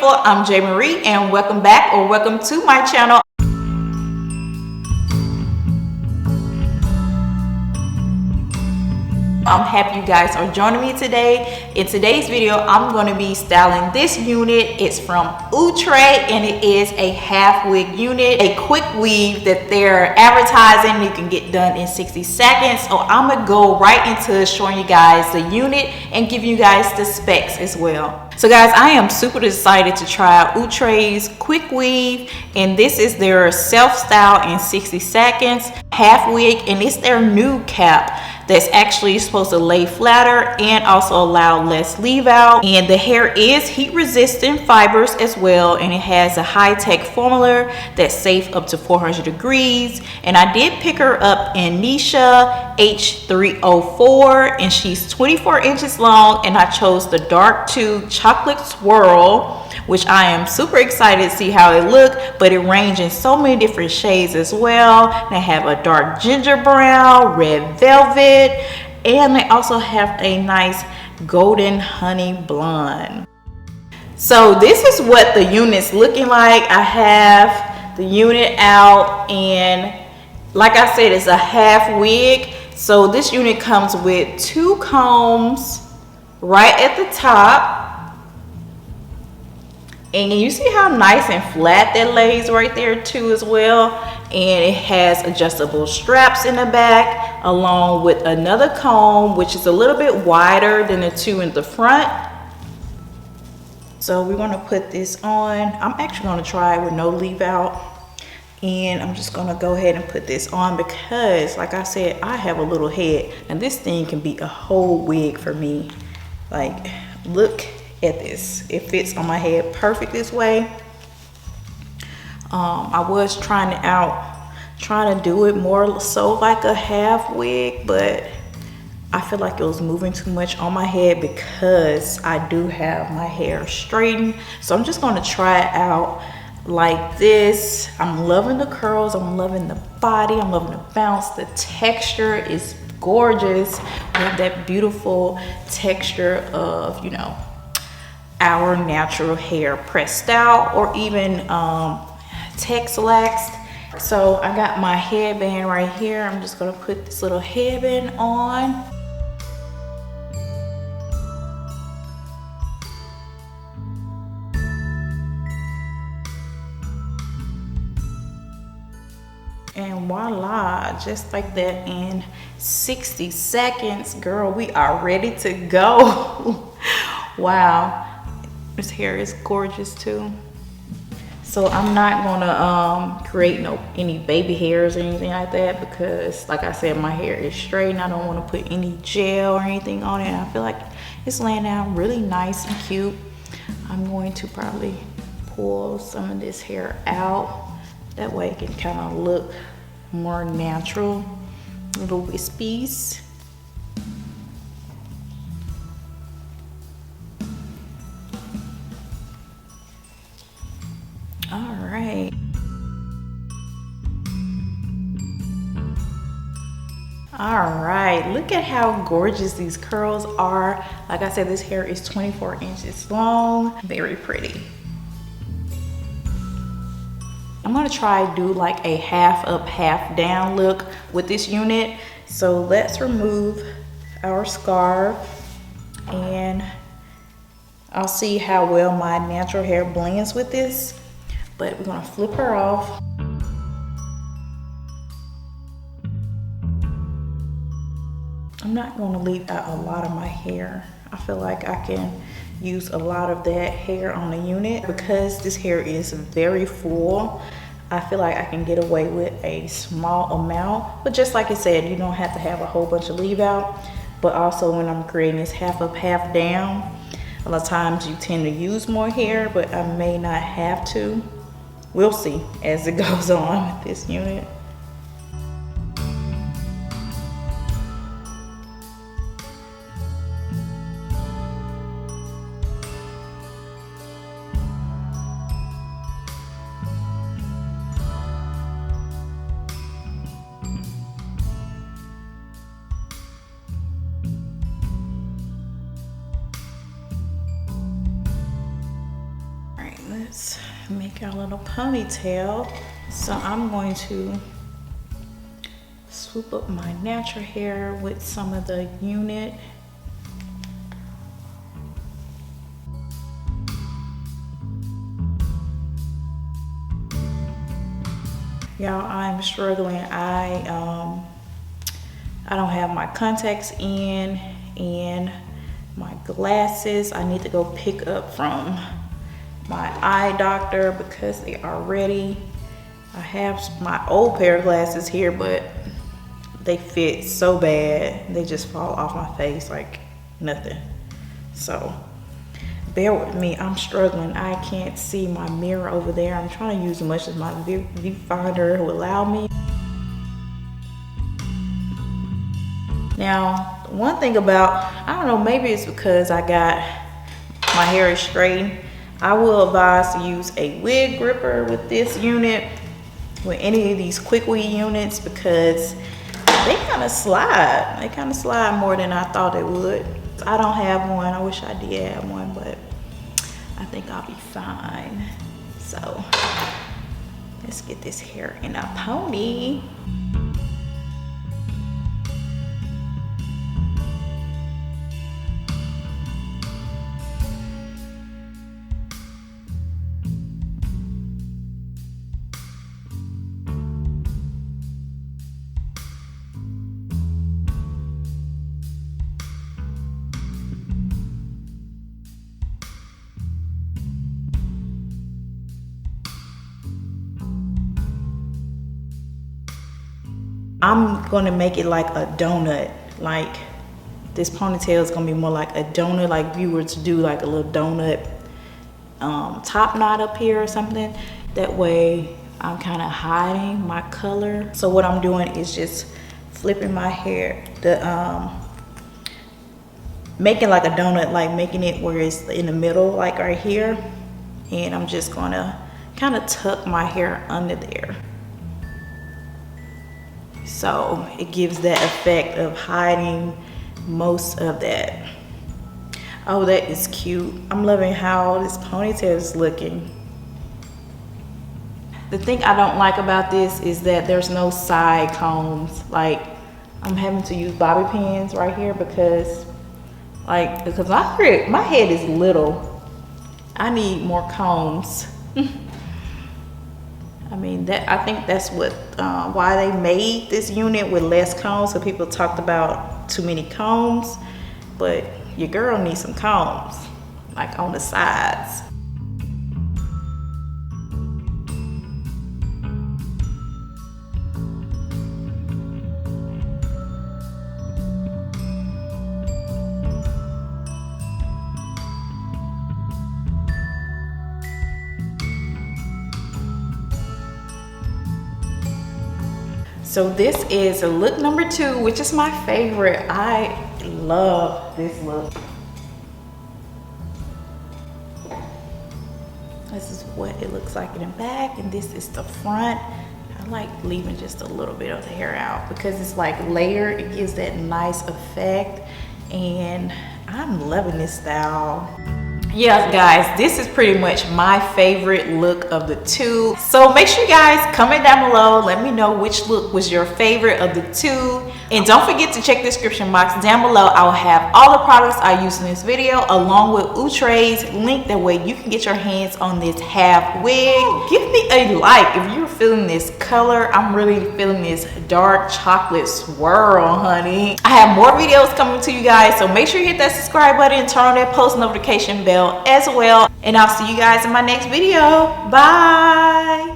beautiful. I'm J Marie and welcome back or welcome to my channel. I'm happy you guys are joining me today. In today's video, I'm going to be styling this unit. It's from Outre and it is a half wig unit, a quick weave that they're advertising you can get done in 60 seconds. So I'm going to go right into showing you guys the unit and giving you guys the specs as well. So guys, I am super excited to try out Outre's quick weave, and this is their self-style in 60 seconds half wig, and it's their new cap that's actually supposed to lay flatter and also allow less leave out. And the hair is heat resistant fibers as well, and it has a high-tech formula that's safe up to 400 degrees. And I did pick her up in Neesha H304, and she's 24 inches long, and I chose the dark 2 chocolate swirl, which I am super excited to see how it look, but it ranges in so many different shades as well. They have a dark ginger brown, red velvet, and they also have a nice golden honey blonde. So this is what the unit's looking like. I have the unit out, and like I said, it's a half wig. So this unit comes with 2 combs right at the top. And you see how nice and flat that lays right there too as well. And it has adjustable straps in the back along with another comb, which is a little bit wider than the 2 in the front. So we want to put this on. I'm actually going to try it with no leave out. And I'm just going to go ahead and put this on because, like I said, I have a little head. And this thing can be a whole wig for me. Like, look at this. It fits on my head perfect this way. I was trying to do it more so like a half wig, but I feel like it was moving too much on my head because I do have my hair straightened. So I'm just going to try it out like this. I'm loving the curls, I'm loving the body, I'm loving the bounce. The texture is gorgeous. We have that beautiful texture of, you know, our natural hair pressed out or even Texlaxed. So I got my headband right here. I'm just gonna put this little headband on. And voila, just like that, in 60 seconds, girl, we are ready to go. Wow, this hair is gorgeous too. So I'm not gonna create any baby hairs or anything like that because, like I said, my hair is straight and I don't want to put any gel or anything on it. And I feel like it's laying down really nice and cute. I'm going to probably pull some of this hair out. That way it can kind of look more natural, little wispies. All right. All right, look at how gorgeous these curls are. Like I said, this hair is 24 inches long, very pretty. I'm gonna try to do like a half up, half down look with this unit. So let's remove our scarf and I'll see how well my natural hair blends with this. But we're gonna flip her off. I'm not gonna leave out a lot of my hair. I feel like I can use a lot of that hair on the unit because this hair is very full. I feel like I can get away with a small amount, but just like I said, you don't have to have a whole bunch of leave out. But also when I'm creating this half up, half down, a lot of times you tend to use more hair, but I may not have to. We'll see as it goes on with this unit. let's make our little ponytail. So I'm going to swoop up my natural hair with some of the unit. Y'all, I'm struggling. I don't have my contacts in and my glasses. I need to go pick up from my eye doctor because they are ready. I have my old pair of glasses here, but they fit so bad. They just fall off my face like nothing. So bear with me, I'm struggling. I can't see my mirror over there. I'm trying to use as much as my viewfinder will allow me. Now, one thing about, I don't know, maybe it's because I got my hair is straightened. I will advise to use a wig gripper with this unit, with any of these quick weave units, because they kind of slide. They kind of slide more than I thought they would. I don't have one. I wish I did have one, but I think I'll be fine. So let's get this hair in a pony. I'm gonna make it like a donut. Like this ponytail is gonna be more like a donut, like if you were to do like a little donut top knot up here or something. That way I'm kind of hiding my color. So what I'm doing is just flipping my hair, making like a donut, like making it where it's in the middle, like right here. And I'm just gonna kind of tuck my hair under there. So it gives that effect of hiding most of that. Oh, that is cute. I'm loving how this ponytail is looking. The thing I don't like about this is that there's no side combs. Like I'm having to use bobby pins right here because my head is little. I need more combs. I mean, I think that's what why they made this unit with less combs. So people talked about too many combs, but your girl needs some combs, like on the sides. So this is look number 2, which is my favorite. I love this look. This is what it looks like in the back, and this is the front. I like leaving just a little bit of the hair out because it's like layered. It gives that nice effect, and I'm loving this style. Yeah, guys, this is pretty much my favorite look of the 2. So make sure you guys comment down below. Let me know which look was your favorite of the 2. And don't forget to check the description box down below. I will have all the products I used in this video along with Outre's link. That way you can get your hands on this half wig. Give me a like if you're feeling this color. I'm really feeling this dark chocolate swirl, honey. I have more videos coming to you guys, so make sure you hit that subscribe button and turn on that post notification bell as well. And I'll see you guys in my next video. Bye.